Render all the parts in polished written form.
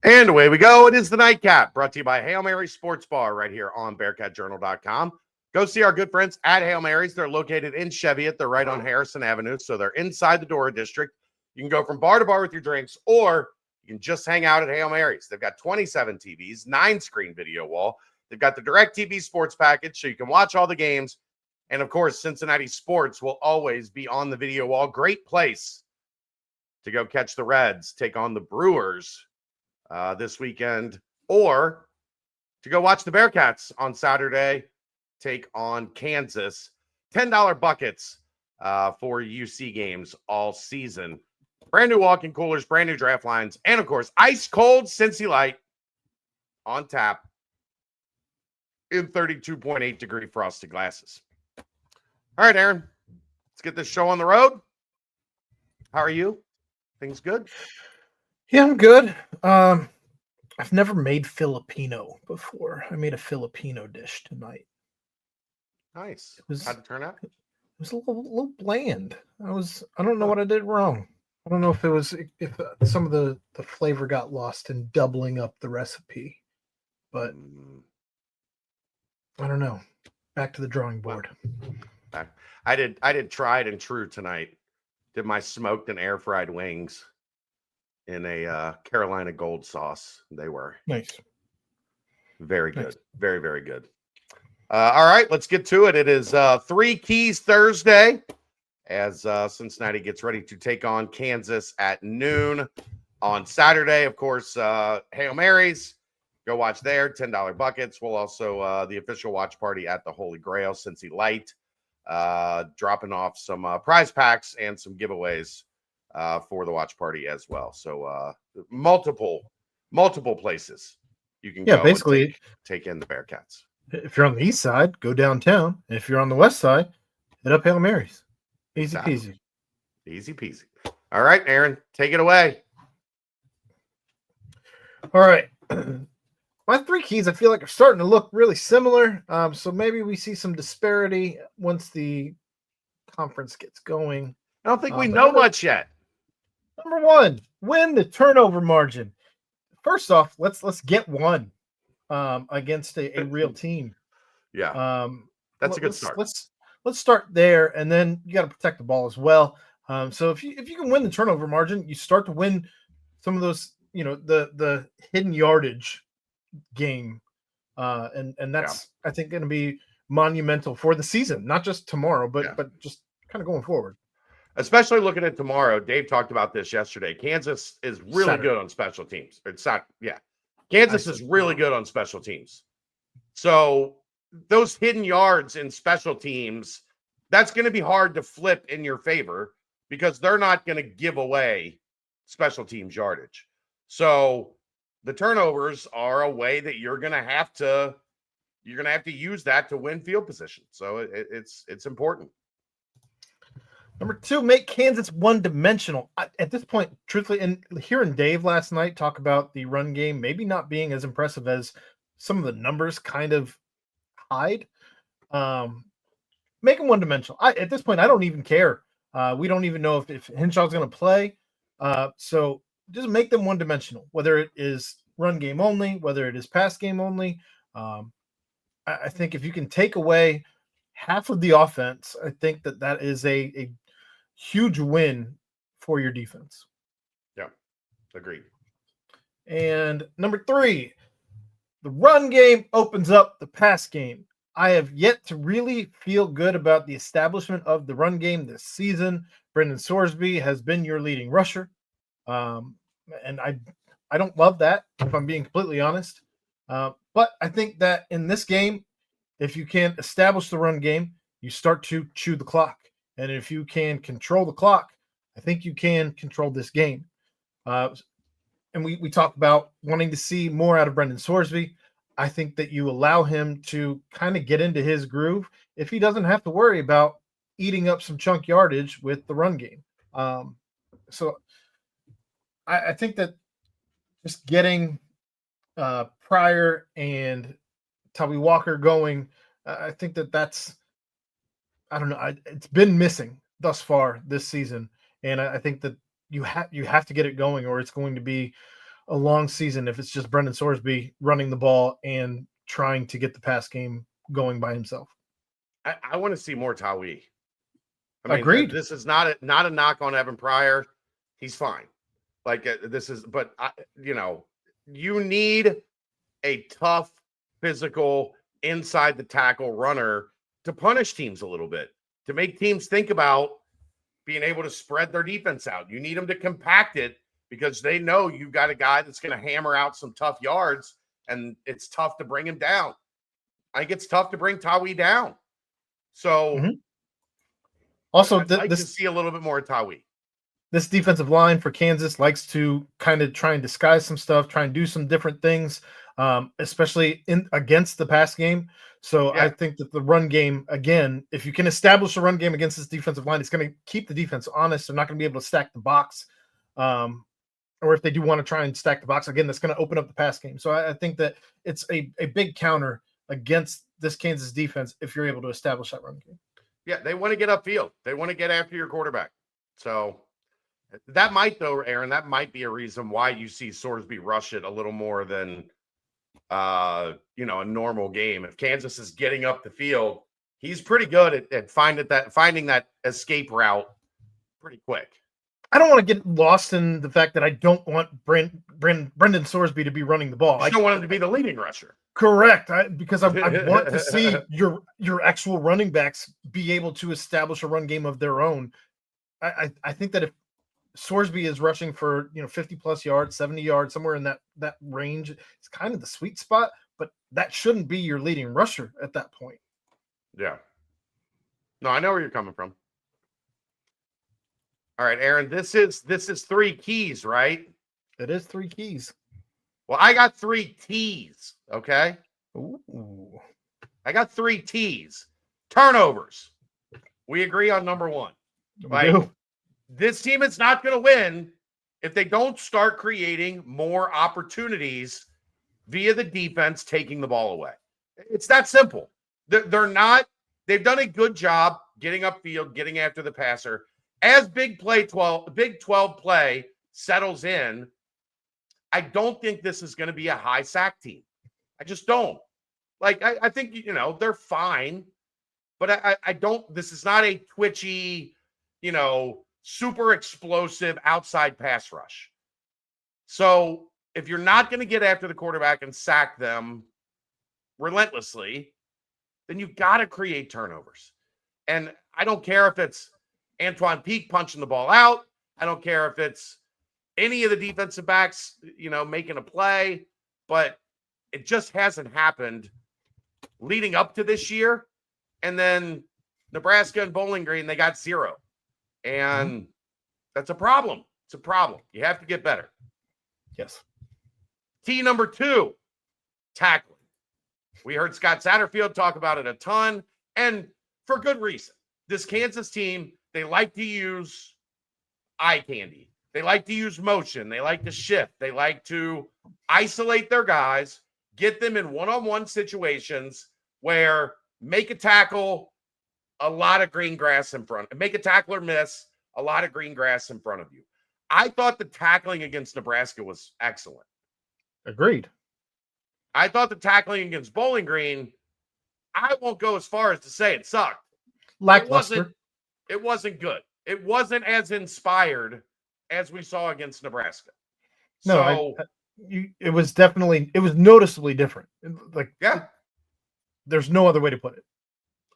And away we go. It is the Nightcap, brought to you by Hail Mary Sports Bar right here on BearcatJournal.com. Go see our good friends at Hail Mary's. They're located in Cheviot. They're right on Harrison Avenue, so they're inside the Dora District. You can go from bar to bar with your drinks, or you can just hang out at Hail Mary's. They've got 27 TVs, 9-screen video wall. They've got the DirecTV sports package, so you can watch all the games. And, of course, Cincinnati sports will always be on the video wall. Great place to go catch the Reds, take on the Brewers this weekend, or to go watch the Bearcats on Saturday, take on Kansas. $10 buckets for UC games all season. Brand new walk-in coolers, brand new draft lines, and, of course, ice-cold Cincy Light on tap in 32.8-degree frosted glasses. All right, Aaron, let's get this show on the road. How are you? Things good? Yeah, I'm good. I've never made Filipino before. I made a Filipino dish tonight. Nice. How'd it turn out? It was a little bland. I don't know what I did wrong. I don't know if some of the flavor got lost in doubling up the recipe, but I don't know. Back to the drawing board. I did tried and true tonight. Did my smoked and air fried wings in a Carolina Gold sauce. They were nice. Very good. Nice. Very, very good. All right, let's get to it. It is Three Keys Thursday as Cincinnati gets ready to take on Kansas at noon on Saturday. Of course, Hail Marys. Go watch there. $10 buckets. We'll also the official watch party at the Holy Grail, Cincy Light, dropping off some prize packs and some giveaways for the watch party as well. So multiple places you can go basically and take in the Bearcats. If you're on the east side, go downtown. If you're on the west side, hit up Hail Marys. Easy peasy. Easy peasy. All right, Aaron, take it away. All right. My three keys, I feel like, are starting to look really similar. So maybe we see some disparity once the conference gets going. I don't think we know much yet. Number one, win the turnover margin. First off, let's get one against a real team. Yeah, that's a good start. Let's start there, and then you got to protect the ball as well. So if you can win the turnover margin, you start to win some of those, the hidden yardage game, and that's I think going to be monumental for the season, not just tomorrow, but just kind of going forward. Especially looking at tomorrow, Dave talked about this yesterday. Kansas is really good on special teams. Kansas is really good on special teams. So those hidden yards in special teams, that's going to be hard to flip in your favor because they're not going to give away special teams yardage. So the turnovers are a way that you're going to have to use that to win field position. So it's important. Number two, make Kansas one-dimensional. At this point, truthfully, and hearing Dave last night talk about the run game maybe not being as impressive as some of the numbers kind of hide, make them one-dimensional. At this point, I don't even care. We don't even know if Henshaw's going to play. So just make them one-dimensional, whether it is run game only, whether it is pass game only. I think if you can take away half of the offense, I think that is a huge win for your defense. Yeah, agreed. And number three, the run game opens up the pass game. I have yet to really feel good about the establishment of the run game this season. Brendan Sorsby has been your leading rusher. And I don't love that, if I'm being completely honest. But I think that in this game, if you can establish the run game, you start to chew the clock. And if you can control the clock, I think you can control this game. And we talk about wanting to see more out of Brendan Sorsby. I think that you allow him to kind of get into his groove if he doesn't have to worry about eating up some chunk yardage with the run game. So I think that just getting Pryor and Tubby Walker going, I think that's I don't know. It's been missing thus far this season, and I think that you have to get it going, or it's going to be a long season if it's just Brendan Sorsby running the ball and trying to get the pass game going by himself. I want to see more Tawi. I mean, Agreed. This is not a knock on Evan Pryor. He's fine. Like this is, but you need a tough, physical, inside the tackle runner to punish teams a little bit, to make teams think about being able to spread their defense out. You need them to compact it because they know you've got a guy that's going to hammer out some tough yards, and it's tough to bring him down. I think it's tough to bring Tawi down. So also, I'd like to see a little bit more Tawi. This defensive line for Kansas likes to kind of try and disguise some stuff, try and do some different things, especially against the pass game. So I think that the run game, again, if you can establish a run game against this defensive line, it's going to keep the defense honest. They're not going to be able to stack the box. Or if they do want to try and stack the box, again, that's going to open up the pass game. So I think that it's a big counter against this Kansas defense if you're able to establish that run game. Yeah, they want to get upfield. They want to get after your quarterback. So that might, though, Aaron, that might be a reason why you see Sorsby rush it a little more than, a normal game. If Kansas is getting up the field, he's pretty good at finding that escape route pretty quick. I don't want to get lost in the fact that I don't want Brendan Sorsby to be running the ball. I don't want him to be the leading rusher. Correct, because I want to see your actual running backs be able to establish a run game of their own. I think that if Sorsby is rushing for 50 plus yards, 70 yards, somewhere in that range, it's kind of the sweet spot. But that shouldn't be your leading rusher at that point. Yeah. No, I know where you're coming from. All right, Aaron, this is 3 keys, right? It is 3 keys. Well, I got 3 T's, okay? Ooh. I got 3 T's. Turnovers. We agree on number 1. This team is not going to win if they don't start creating more opportunities via the defense taking the ball away. It's that simple. They've done a good job getting upfield, getting after the passer. As Big 12 play settles in, I don't think this is going to be a high sack team. I just don't. I think, they're fine, but I don't, this is not a twitchy, super explosive outside pass rush. So if you're not going to get after the quarterback and sack them relentlessly, then you've got to create turnovers. And I don't care if it's Antoine Peak punching the ball out. I don't care if it's any of the defensive backs, making a play, but it just hasn't happened leading up to this year. And then Nebraska and Bowling Green, they got 0. And that's a problem. It's a problem. You have to get better. Yes. T number 2, tackling. We heard Scott Satterfield talk about it a ton, and for good reason. This Kansas team, they like to use eye candy. They like to use motion. They like to shift. They like to isolate their guys, get them in one-on-one situations where make a tackle, a lot of green grass in front. Make a tackler miss, a lot of green grass in front of you. I thought the tackling against Nebraska was excellent. Agreed. I thought the tackling against Bowling Green, I won't go as far as to say it sucked. Lackluster. It wasn't good. It wasn't as inspired as we saw against Nebraska. No, it was noticeably different. There's no other way to put it.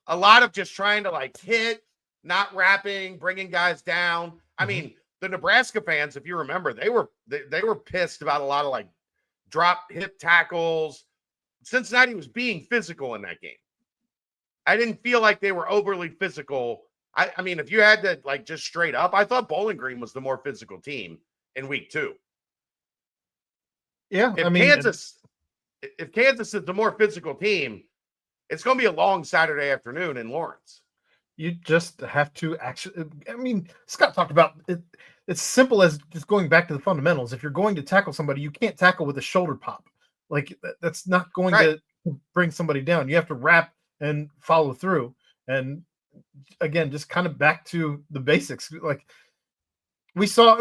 A lot of just trying to hit, not wrapping, bringing guys down. I mean, the Nebraska fans, if you remember, they were pissed about a lot of drop hip tackles. Cincinnati was being physical in that game. I didn't feel like they were overly physical. I mean, if you had to just straight up, I thought Bowling Green was the more physical team in week 2. Yeah, if Kansas is the more physical team, it's going to be a long Saturday afternoon in Lawrence. You just have to actually. Scott talked about it. It's simple as just going back to the fundamentals. If you're going to tackle somebody, you can't tackle with a shoulder pop. That's not going to bring somebody down. You have to wrap and follow through. And again, just kind of back to the basics. You saw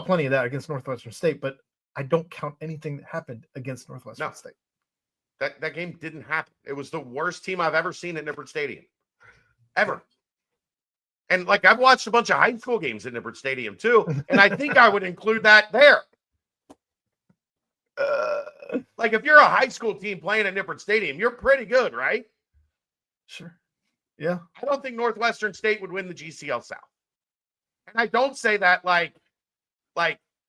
plenty of that against Northwestern State, but I don't count anything that happened against Northwestern State. That game didn't happen. It was the worst team I've ever seen at Nippert Stadium. Ever. And like I've watched a bunch of high school games at Nippert Stadium too, and I think I would include that there. Like if you're a high school team playing at Nippert Stadium, you're pretty good, right? Sure. Yeah. I don't think Northwestern State would win the GCL South. And I don't say that like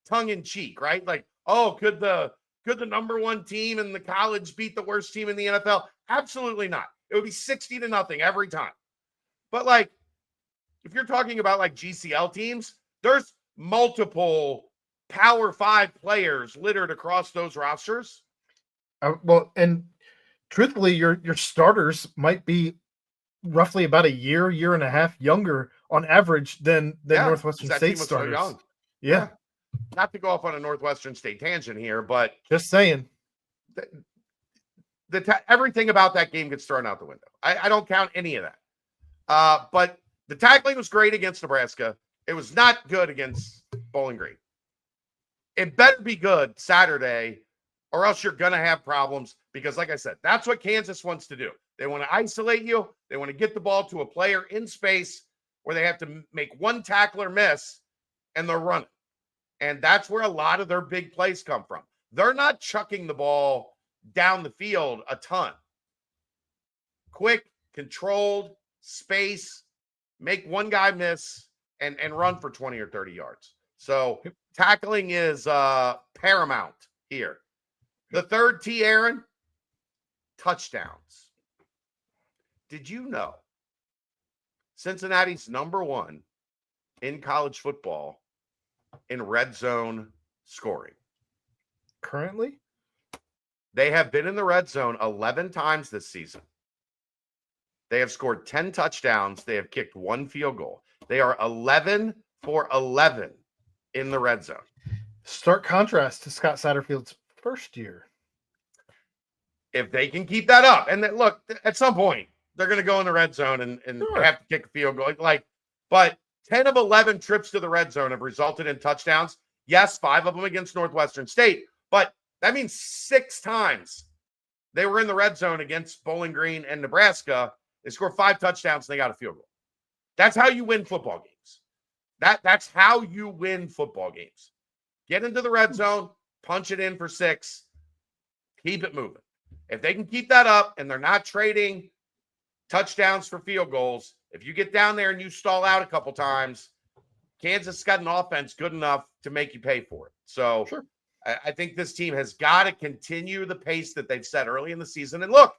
tongue in cheek, right? Like, oh, could the number one team in the college beat the worst team in the NFL? Absolutely not. It would be 60-0 every time. But like, if you're talking about like GCL teams, there's multiple Power 5 players littered across those rosters. Well, and truthfully, your starters might be roughly about a year and a half younger on average than Northwestern State starters. So young. Yeah. Not to go off on a Northwestern State tangent here, but just saying. Everything about that game gets thrown out the window. I don't count any of that. But the tackling was great against Nebraska. It was not good against Bowling Green. It better be good Saturday, or else you're going to have problems because, like I said, that's what Kansas wants to do. They want to isolate you. They want to get the ball to a player in space where they have to make one tackler miss, and they're running. And that's where a lot of their big plays come from. They're not chucking the ball down the field a ton. Quick, controlled, space, make one guy miss, and run for 20 or 30 yards. So tackling is paramount here. The third T, Aaron, touchdowns. Did you know Cincinnati's number one in college football in red zone scoring? Currently? They have been in the red zone 11 times this season. They have scored 10 touchdowns. They have kicked one field goal. They are 11 for 11 in the red zone. Stark contrast to Scott Satterfield's first year. If they can keep that up, and then, look, at some point, they're going to go in the red zone and Sure. have to kick a field goal. But 10 of 11 trips to the red zone have resulted in touchdowns. Yes, 5 of them against Northwestern State, but that means 6 times they were in the red zone against Bowling Green and Nebraska. They scored 5 touchdowns and they got a field goal. That's how you win football games. That's how you win football games. Get into the red zone, punch it in for 6, keep it moving. If they can keep that up and they're not trading touchdowns for field goals, if you get down there and you stall out a couple times, Kansas got an offense good enough to make you pay for it. So sure. I think this team has got to continue the pace that they've set early in the season. And look,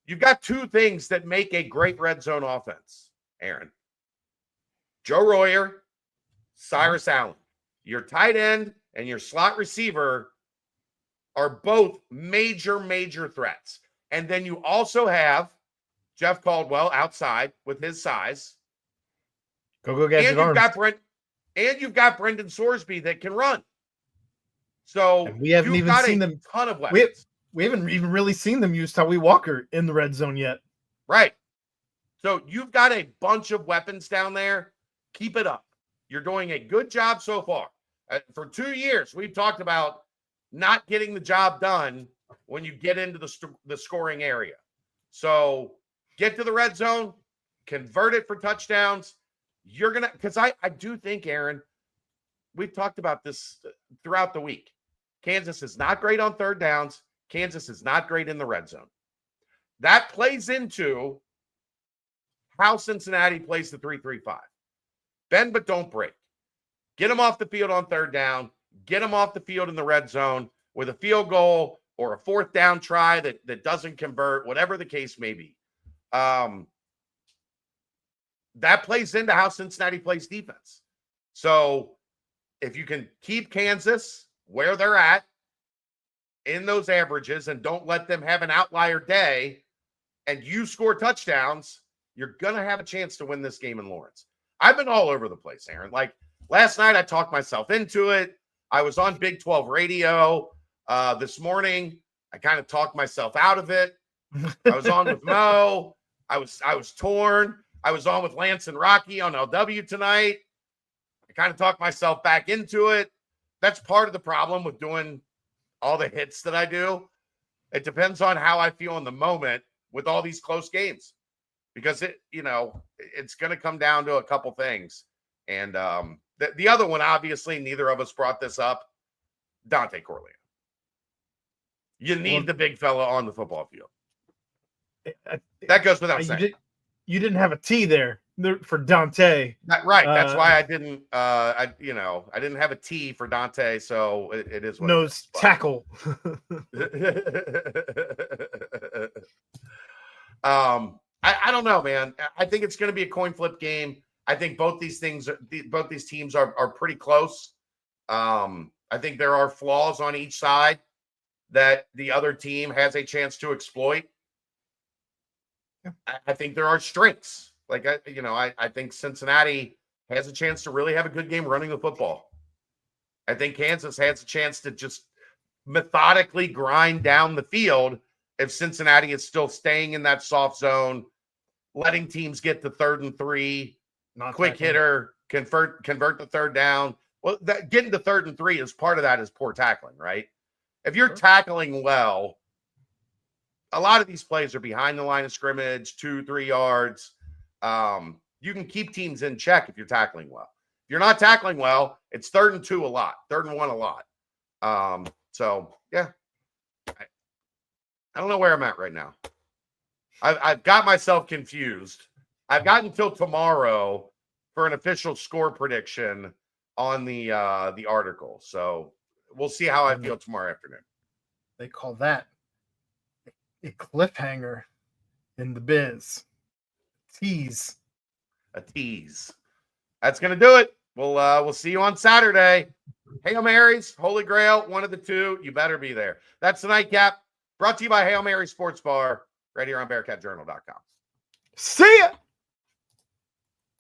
you've got 2 things that make a great red zone offense, Aaron. Joe Royer, Cyrus Allen. Your tight end and your slot receiver are both major threats. And then you also have Jeff Caldwell outside with his size. Go gadget arms. You've got Brendan Sorsby that can run. So and we haven't even seen them. Ton of weapons. We haven't even really seen them use Tawee Walker in the red zone yet. Right. So you've got a bunch of weapons down there. Keep it up. You're doing a good job so far. For 2 years, we've talked about not getting the job done when you get into the scoring area. So get to the red zone, convert it for touchdowns. You're going to, because I do think, Aaron, we've talked about this throughout the week. Kansas is not great on third downs. Kansas is not great in the red zone. That plays into how Cincinnati plays the 3-3-5. Bend but don't break. Get them off the field on third down. Get them off the field in the red zone with a field goal or a 4th down try that doesn't convert, whatever the case may be. That plays into how Cincinnati plays defense. So if you can keep Kansas where they're at in those averages and don't let them have an outlier day and you score touchdowns, you're going to have a chance to win this game in Lawrence. I've been all over the place, Aaron. Like last night, I talked myself into it. I was on Big 12 radio this morning. I kind of talked myself out of it. I was on with Mo. I was torn. I was on with Lance and Rocky on LW tonight. I kind of talked myself back into it. that's part of the problem with doing all the hits that I do. It depends on how I feel in the moment with all these close games, because it's going to come down to a couple things. And the other one, obviously, neither of us brought this up. Dante Corleone. You need the big fella on the football field. That goes without saying. You didn't have a T there for Dante. Right. That's why I didn't. I didn't have a T for Dante, so it is what nose tackle. I don't know, man. I think it's going to be a coin flip game. I think both these teams are pretty close. I think there are flaws on each side that the other team has a chance to exploit. Yeah. I think there are strengths. Like, I think Cincinnati has a chance to really have a good game running the football. I think Kansas has a chance to just methodically grind down the field if Cincinnati is still staying in that soft zone, letting teams get to 3rd and 3, quick hitter, convert the 3rd down. Well, getting to 3rd and 3 is part of that is poor tackling, right? If you're tackling well, a lot of these plays are behind the line of scrimmage, 2-3 yards. You can keep teams in check if you're tackling well. If you're not tackling well, it's 3rd and 2 a lot, 3rd and 1 a lot. So yeah, I don't know where I'm at right now. I've got myself confused. I've got until tomorrow for an official score prediction on the article. So we'll see how I feel tomorrow afternoon. They call that a cliffhanger in the biz. Tease. A tease. That's gonna do it. We'll see you on Saturday. Hail Marys, Holy Grail, one of the two. You better be there. That's the nightcap. Brought to you by Hail Mary Sports Bar, right here on BearcatJournal.com. See ya.